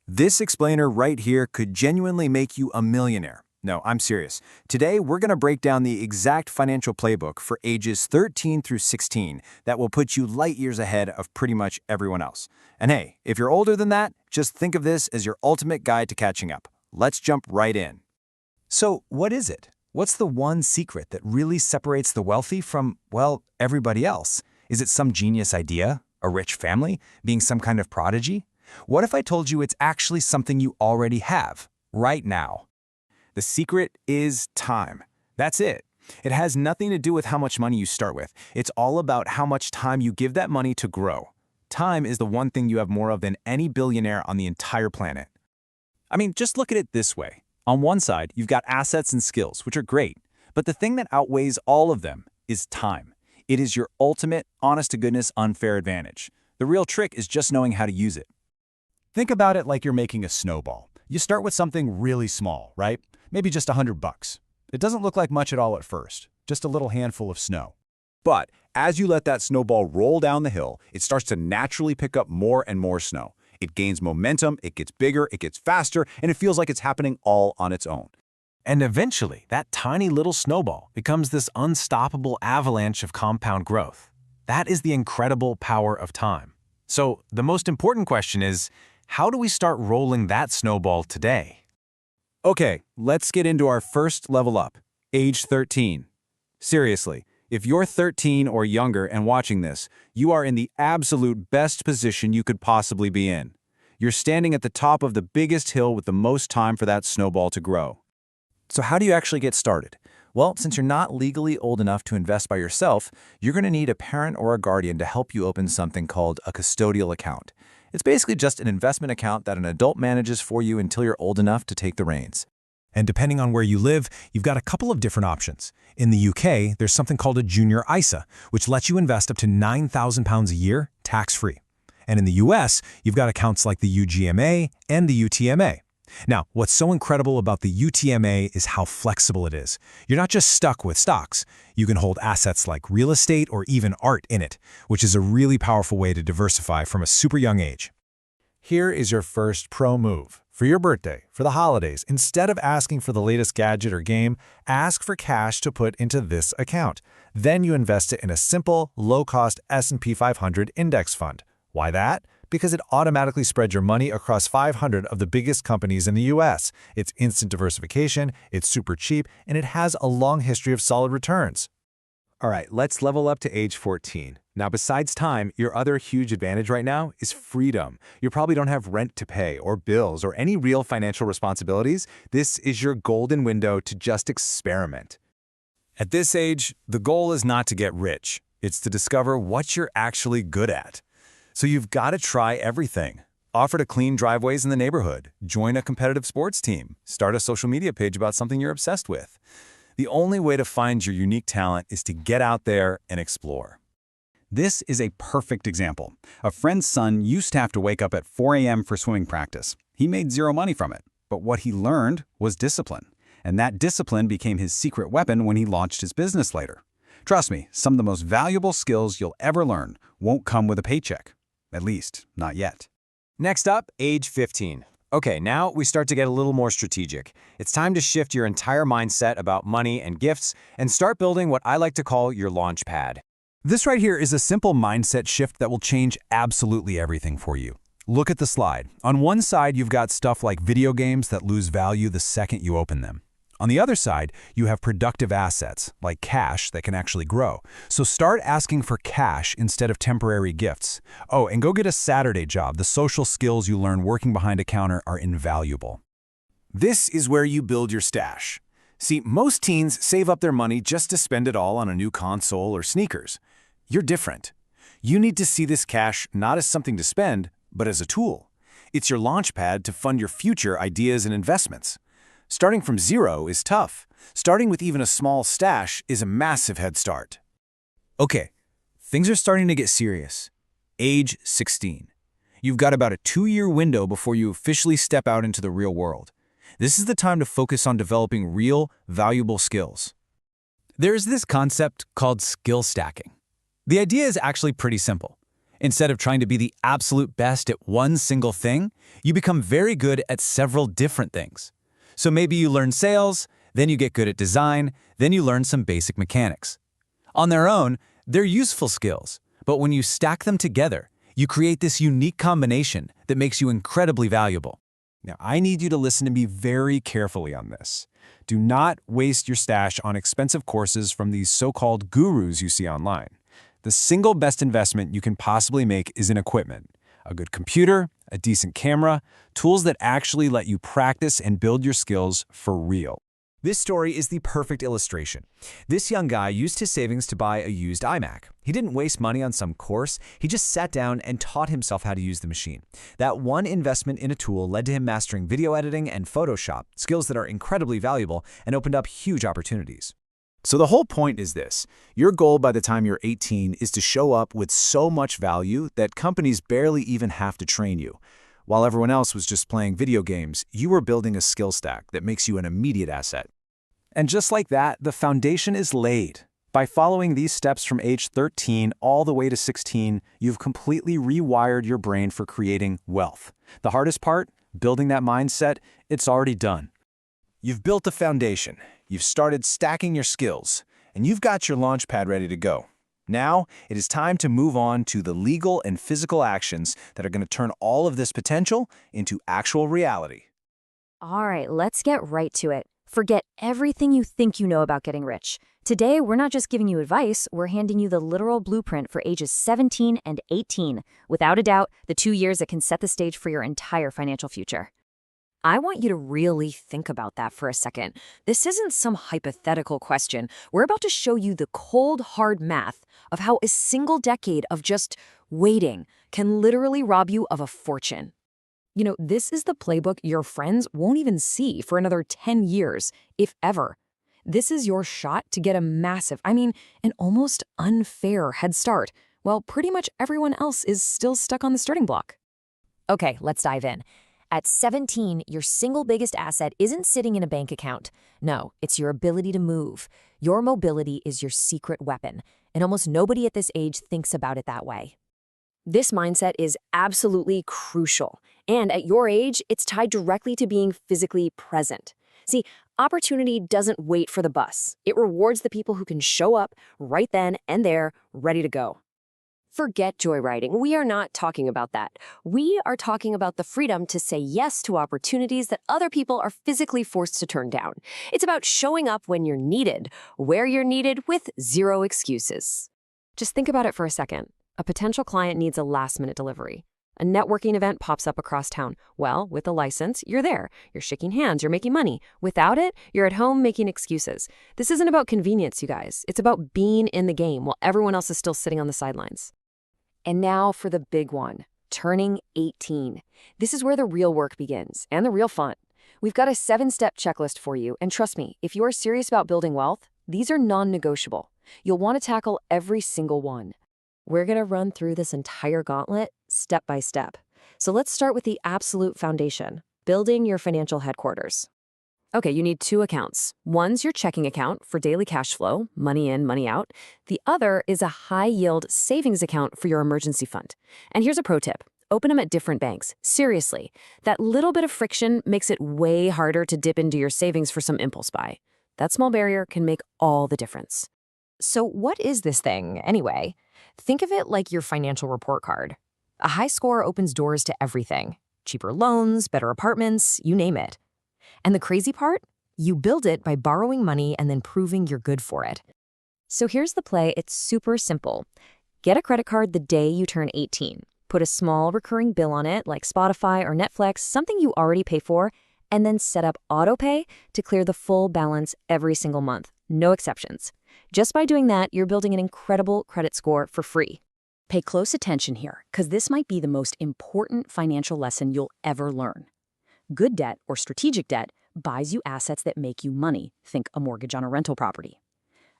This explainer right here could genuinely make you a millionaire. No, I'm serious. Today, we're going to break down the exact financial playbook for ages 13 through 16 that will put you light years ahead of pretty much everyone else. And hey, if you're older than that, just think of this as your ultimate guide to catching up. Let's jump right in. So, what is it? What's the one secret that really separates the wealthy from, well, everybody else? Is it some genius idea? A rich family? Being some kind of prodigy? What if I told you it's actually something you already have, right now? The secret is time. That's it. It has nothing to do with how much money you start with. It's all about how much time you give that money to grow. Time is the one thing you have more of than any billionaire on the entire planet. I mean, just look at it this way. On one side, you've got assets and skills, which are great. But the thing that outweighs all of them is time. It is your ultimate, honest-to-goodness, unfair advantage. The real trick is just knowing how to use it. Think about it like you're making a snowball. You start with something really small, right? Maybe just $100. It doesn't look like much at all at first, just a little handful of snow. But as you let that snowball roll down the hill, it starts to naturally pick up more and more snow. It gains momentum, it gets bigger, it gets faster, and it feels like it's happening all on its own. And eventually, that tiny little snowball becomes this unstoppable avalanche of compound growth. That is the incredible power of time. So the most important question is, how do we start rolling that snowball today? Okay, let's get into our first level up, age 13. Seriously, if you're 13 or younger and watching this, you are in the absolute best position you could possibly be in. You're standing at the top of the biggest hill with the most time for that snowball to grow. So how do you actually get started? Well, since you're not legally old enough to invest by yourself, you're going to need a parent or a guardian to help you open something called a custodial account. It's basically just an investment account that an adult manages for you until you're old enough to take the reins. And depending on where you live, you've got a couple of different options. In the UK, there's something called a junior ISA, which lets you invest up to £9,000 a year, tax-free. And in the US, you've got accounts like the UGMA and the UTMA. Now, what's so incredible about the UTMA is how flexible it is. You're not just stuck with stocks. You can hold assets like real estate or even art in it, which is a really powerful way to diversify from a super young age. Here is your first pro move. For your birthday, for the holidays, instead of asking for the latest gadget or game, ask for cash to put into this account. Then you invest it in a simple, low-cost S&P 500 index fund. Why that? Because it automatically spreads your money across 500 of the biggest companies in the US. It's instant diversification, it's super cheap, and it has a long history of solid returns. All right, let's level up to age 14. Now, besides time, your other huge advantage right now is freedom. You probably don't have rent to pay or bills or any real financial responsibilities. This is your golden window to just experiment. At this age, the goal is not to get rich. It's to discover what you're actually good at. So you've got to try everything. Offer to clean driveways in the neighborhood, join a competitive sports team, start a social media page about something you're obsessed with. The only way to find your unique talent is to get out there and explore. This is a perfect example. A friend's son used to have to wake up at 4 a.m. for swimming practice. He made zero money from it, but what he learned was discipline. And that discipline became his secret weapon when he launched his business later. Trust me, some of the most valuable skills you'll ever learn won't come with a paycheck. At least, not yet. Next up, age 15. Okay, now we start to get a little more strategic. It's time to shift your entire mindset about money and gifts and start building what I like to call your launch pad. This right here is a simple mindset shift that will change absolutely everything for you. Look at the slide. On one side, you've got stuff like video games that lose value the second you open them. On the other side, you have productive assets, like cash, that can actually grow. So start asking for cash instead of temporary gifts. Oh, and go get a Saturday job. The social skills you learn working behind a counter are invaluable. This is where you build your stash. See, most teens save up their money just to spend it all on a new console or sneakers. You're different. You need to see this cash not as something to spend, but as a tool. It's your launch pad to fund your future ideas and investments. Starting from zero is tough. Starting with even a small stash is a massive head start. Okay, things are starting to get serious. Age 16. You've got about a 2-year window before you officially step out into the real world. This is the time to focus on developing real, valuable skills. There's this concept called skill stacking. The idea is actually pretty simple. Instead of trying to be the absolute best at one single thing, you become very good at several different things. So maybe you learn sales, then you get good at design, then you learn some basic mechanics. On their own, they're useful skills, but when you stack them together, you create this unique combination that makes you incredibly valuable. Now, I need you to listen to me very carefully on this. Do not waste your stash on expensive courses from these so-called gurus you see online. The single best investment you can possibly make is in equipment. A good computer, a decent camera, tools that actually let you practice and build your skills for real. This story is the perfect illustration. This young guy used his savings to buy a used iMac. He didn't waste money on some course, he just sat down and taught himself how to use the machine. That one investment in a tool led to him mastering video editing and Photoshop, skills that are incredibly valuable and opened up huge opportunities. So the whole point is this. Your goal by the time you're 18 is to show up with so much value that companies barely even have to train you. While everyone else was just playing video games, you were building a skill stack that makes you an immediate asset. And just like that, the foundation is laid. By following these steps from age 13 all the way to 16, you've completely rewired your brain for creating wealth. The hardest part, building that mindset, it's already done. You've built a foundation, you've started stacking your skills, and you've got your launch pad ready to go. Now, it is time to move on to the legal and physical actions that are going to turn all of this potential into actual reality. All right, let's get right to it. Forget everything you think you know about getting rich. Today, we're not just giving you advice, we're handing you the literal blueprint for ages 17 and 18. Without a doubt, the 2 years that can set the stage for your entire financial future. I want you to really think about that for a second. This isn't some hypothetical question. We're about to show you the cold, hard math of how a single decade of just waiting can literally rob you of a fortune. You know, this is the playbook your friends won't even see for another 10 years, if ever. This is your shot to get a massive, an almost unfair head start, while pretty much everyone else is still stuck on the starting block. Okay, let's dive in. At 17, your single biggest asset isn't sitting in a bank account. No, it's your ability to move. Your mobility is your secret weapon, and almost nobody at this age thinks about it that way. This mindset is absolutely crucial, and at your age, it's tied directly to being physically present. See, opportunity doesn't wait for the bus. It rewards the people who can show up right then and there, ready to go. Forget joyriding. We are not talking about that. We are talking about the freedom to say yes to opportunities that other people are physically forced to turn down. It's about showing up when you're needed, where you're needed, with zero excuses. Just think about it for a second. A potential client needs a last-minute delivery. A networking event pops up across town. Well, with a license, you're there. You're shaking hands, you're making money. Without it, you're at home making excuses. This isn't about convenience, you guys. It's about being in the game while everyone else is still sitting on the sidelines. And now for the big one, turning 18. This is where the real work begins, and the real fun. We've got a 7-step checklist for you, and trust me, if you are serious about building wealth, these are non-negotiable. You'll want to tackle every single one. We're going to run through this entire gauntlet step by step. So let's start with the absolute foundation, building your financial headquarters. Okay, you need 2 accounts. One's your checking account for daily cash flow, money in, money out. The other is a high-yield savings account for your emergency fund. And here's a pro tip. Open them at different banks. Seriously, that little bit of friction makes it way harder to dip into your savings for some impulse buy. That small barrier can make all the difference. So what is this thing, anyway? Think of it like your financial report card. A high score opens doors to everything. Cheaper loans, better apartments, you name it. And the crazy part? You build it by borrowing money and then proving you're good for it. So here's the play. It's super simple. Get a credit card the day you turn 18. Put a small recurring bill on it, like Spotify or Netflix, something you already pay for, and then set up autopay to clear the full balance every single month. No exceptions. Just by doing that, you're building an incredible credit score for free. Pay close attention here, because this might be the most important financial lesson you'll ever learn. Good debt, or strategic debt, buys you assets that make you money. Think a mortgage on a rental property.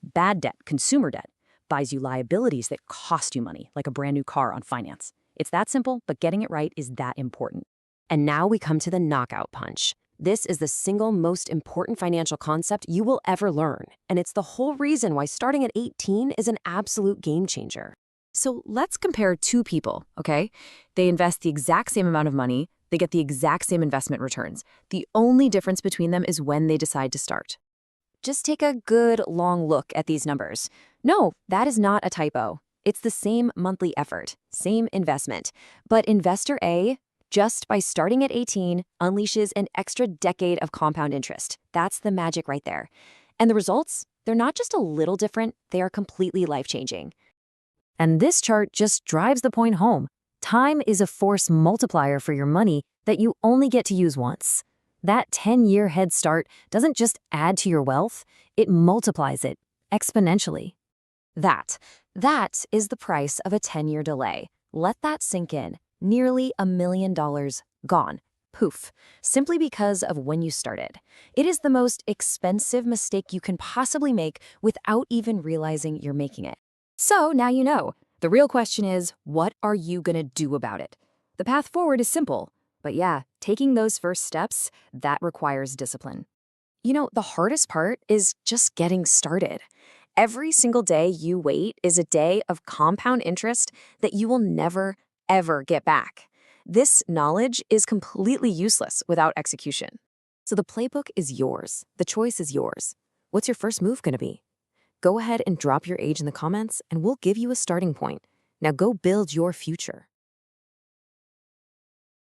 Bad debt, consumer debt, buys you liabilities that cost you money, like a brand new car on finance. It's that simple, but getting it right is that important. And now we come to the knockout punch. This is the single most important financial concept you will ever learn, and it's the whole reason why starting at 18 is an absolute game changer. So let's compare two people, okay? They invest the exact same amount of money, they get the exact same investment returns. The only difference between them is when they decide to start. Just take a good long look at these numbers. No, that is not a typo. It's the same monthly effort, same investment. But Investor A, just by starting at 18, unleashes an extra decade of compound interest. That's the magic right there. And the results? They're not just a little different, they are completely life-changing. And this chart just drives the point home. Time is a force multiplier for your money that you only get to use once. That 10-year head start doesn't just add to your wealth, it multiplies it exponentially. That is the price of a 10-year delay. Let that sink in. Nearly $1 million gone. Poof. Simply because of when you started. It is the most expensive mistake you can possibly make without even realizing you're making it. So now you know. The real question is, what are you gonna do about it? The path forward is simple. But yeah, taking those first steps, that requires discipline. You know, the hardest part is just getting started. Every single day you wait is a day of compound interest that you will never, ever get back. This knowledge is completely useless without execution. So the playbook is yours. The choice is yours. What's your first move going to be? Go ahead and drop your age in the comments, and we'll give you a starting point. Now go build your future.